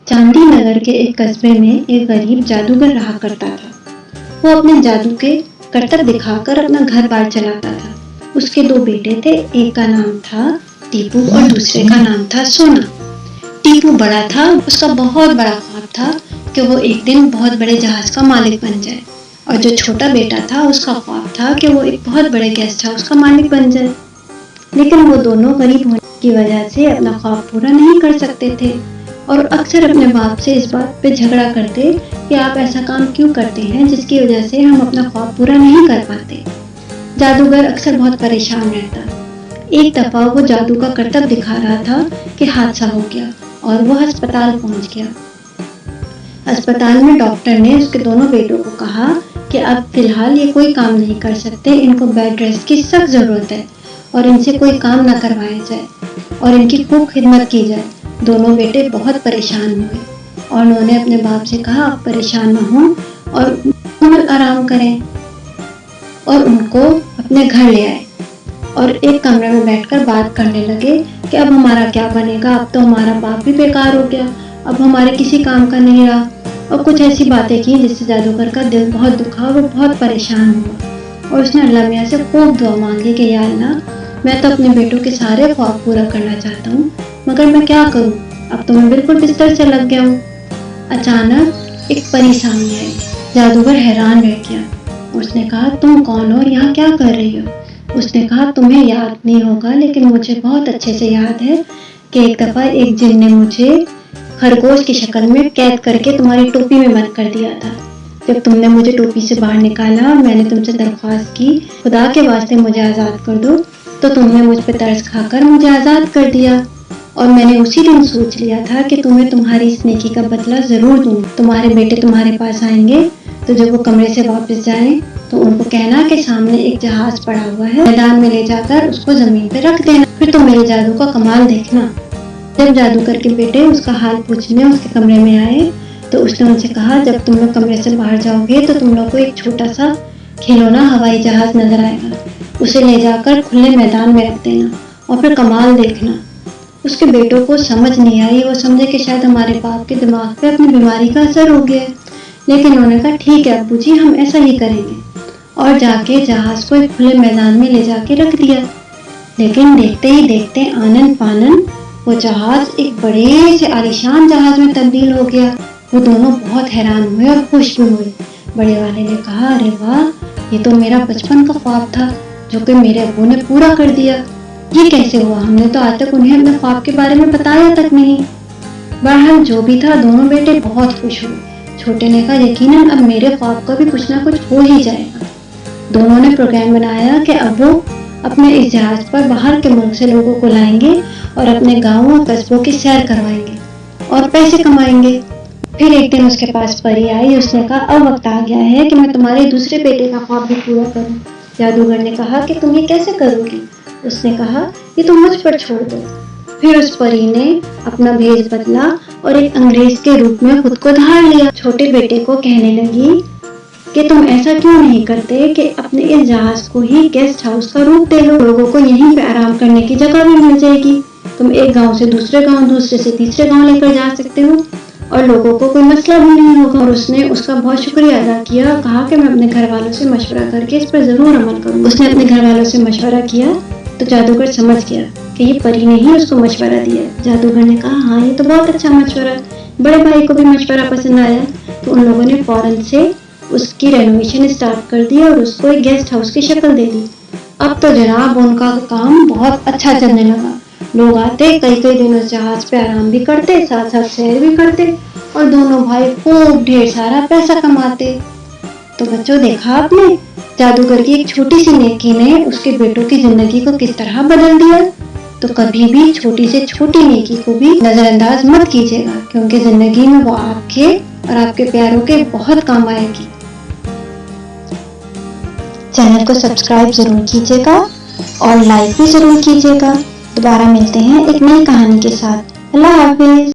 चांदी नगर के एक कस्बे में एक गरीब जादूगर रहा करता था। वो अपने जादू के करतब दिखाकर अपना घर बार चलाता था। उसके दो बेटे थे, एक का नाम था टीपू और दूसरे का नाम था सोना। टीपू बड़ा था, उसका बहुत बड़ा ख्वाब था कि वो एक दिन बहुत बड़े जहाज का मालिक बन जाए, और जो छोटा बेटा था उसका ख्वाब था कि वो एक बहुत बड़े गेस्ट हाउस का मालिक बन जाए। लेकिन वो दोनों गरीब होने की वजह से अपना ख्वाब पूरा नहीं कर सकते थे और अक्सर अपने बाप से इस बात पे झगड़ा करते कि आप ऐसा काम क्यों करते हैं जिसकी वजह से हम अपना ख्वाब पूरा नहीं कर पाते। जादूगर अक्सर बहुत परेशान रहता। एक दफा वो जादू का करतब दिखा रहा था कि हादसा हो गया और वो अस्पताल पहुंच गया। अस्पताल में डॉक्टर ने उसके दोनों बेटों को कहा कि अब फिलहाल ये कोई काम नहीं कर सकते, इनको बेड रेस्ट की सख्त जरूरत है और इनसे कोई काम न करवाया जाए और इनकी खूब खिदमत की जाए। दोनों बेटे बहुत परेशान हुए और उन्होंने अपने बाप से कहा, आप परेशान न हो और मुकम्मल आराम करें, और उनको अपने घर ले आए और एक कमरे में बैठकर बात करने लगे कि अब हमारा क्या बनेगा, अब तो हमारा बाप भी बेकार हो गया, अब हमारे किसी काम का नहीं रहा, और कुछ ऐसी बातें की जिससे जादूगर का दिल बहुत दुखा, वो बहुत परेशान हुआ और उसने अल्लाह मियां से खूब दुआ मांगी कि या अल्लाह, मैं तो अपने बेटों के सारे ख्वाब पूरा करना चाहता हूँ, मगर मैं क्या करूँ, अब तो मैं बिल्कुल बिस्तर से लग गया हूँ। अचानक एक परी सामने आई। जादूगर हैरान रह गया। उसने कहा, तुम कौन हो, यहाँ क्या कर रही हो? उसने कहा, तुम्हें याद नहीं होगा लेकिन मुझे बहुत अच्छे से याद है कि एक दफा एक जिन ने मुझे खरगोश की शक्ल में कैद करके तुम्हारी टोपी में बंद कर दिया था। जब तुमने मुझे टोपी से बाहर निकाला और मैंने तुमसे दरख्वास्त की, खुदा के वास्ते मुझे आज़ाद कर दो, तो तुमने मुझ पे तरस खाकर मुझे आज़ाद कर दिया और मैंने उसी दिन सोच लिया था कि तुम्हें तुम्हारी इस नेकी का बदला जरूर दूँ। तुम्हारे बेटे तुम्हारे पास आएंगे तो जब वो कमरे से वापस जाएं तो उनको कहना कि सामने एक जहाज पड़ा हुआ है, मैदान में ले जाकर उसको जमीन पे रख देना, फिर तुम मेरे जादू का कमाल देखना। जब जादूगर के बेटे उसका हाल पूछने उसके कमरे में आए तो उसने उनसे कहा, जब तुम लोग कमरे से बाहर जाओगे तो तुम लोग को एक छोटा सा खिलौना हवाई जहाज नजर आएगा, उसे ले जाकर खुले मैदान में रख देना और फिर कमाल देखना। उसके बेटों को समझ नहीं आई, वो समझे कि शायद हमारे बाप के दिमाग पे अपनी बीमारी का असर हो गया, लेकिन उन्होंने कहा, ठीक है अब्बू जी, हम ऐसा ही करेंगे, और जाके जहाज को एक खुले मैदान में ले जाके रख दिया। लेकिन देखते ही देखते आनन फानन वो जहाज एक बड़े से आलीशान जहाज में तब्दील हो गया। वो दोनों बहुत हैरान हुए और खुश भी हुए। बड़े वाले ने कहा, अरे वाह, ये तो मेरा बचपन का ख्वाब था जो कि मेरे अब्बू ने पूरा कर दिया। ये कैसे हुआ, हमने तो आज तक उन्हें अपने ख्वाब के बारे में बताया तक नहीं। बहरहाल जो भी था, दोनों बेटे बहुत खुश हुए। छोटे ने कहा, यकीनन अब मेरे ख्वाब का भी कुछ ना कुछ हो ही जाएगा। दोनों ने प्रोग्राम बनाया कि अब वो अपने इस जहाज पर बाहर के मुल्क से लोगों को लाएंगे और अपने गाँव और कस्बों की सैर करवाएंगे और पैसे कमाएंगे। फिर एक दिन उसके पास परी आई। उसने कहा, अब वक्त आ गया है कि मैं तुम्हारे दूसरे बेटे का ख्वाब भी पूरा करूं। जादूगर ने कहा कि तुम ये कैसे करोगी? उसने कहा, ये तुम मुझ पर छोड़ दो। फिर उस परी ने अपना भेष बदला और एक अंग्रेज के रूप में खुद को धार लिया। छोटे बेटे को कहने लगी कि तुम ऐसा क्यों नहीं करते कि अपने इस जहाज को ही गेस्ट हाउस का रूप दे लो, लोगों को यहीं पे आराम करने की जगह भी मिल जाएगी, तुम एक गांव से दूसरे गांव, दूसरे से तीसरे गांव लेकर जा सकते हो और लोगों को कोई मसला भी नहीं होगा। और उसने उसका बहुत शुक्रिया अदा किया और कहा कि मैं अपने घर वालों से मशवरा करके इस पर जरूर अमल करूंगा। उसने अपने घर वालों से मशवरा किया तो जादूगर समझ गया कि ये परी ने ही उसको मशवरा दिया। जादूगर ने कहा, हाँ ये तो बहुत अच्छा मशवरा। बड़े भाई को भी मशवरा पसंद आया तो उन लोगों ने फौरन से उसकी रेनोवेशन स्टार्ट कर दी और उसको एक गेस्ट हाउस की शक्ल दे दी। अब तो जनाब उनका काम बहुत अच्छा चलने लगा। लोग आते, कई कई दिन उस जहाज पे आराम भी करते, साथ साथ सैर भी करते और दोनों भाई खूब ढेर सारा पैसा कमाते। तो बच्चों, देखा आपने, जादूगर की एक छोटी सी नेकी ने उसके बेटों की जिंदगी को किस तरह बदल दिया। तो कभी भी छोटी से छोटी नेकी को भी नजरअंदाज मत कीजिएगा, क्योंकि जिंदगी में वो आपके और आपके प्यारों के बहुत काम आएगी। चैनल को सब्सक्राइब जरूर कीजिएगा और लाइक भी जरूर कीजिएगा। दोबारा मिलते हैं एक नई कहानी के साथ। अल्लाह हाफिज।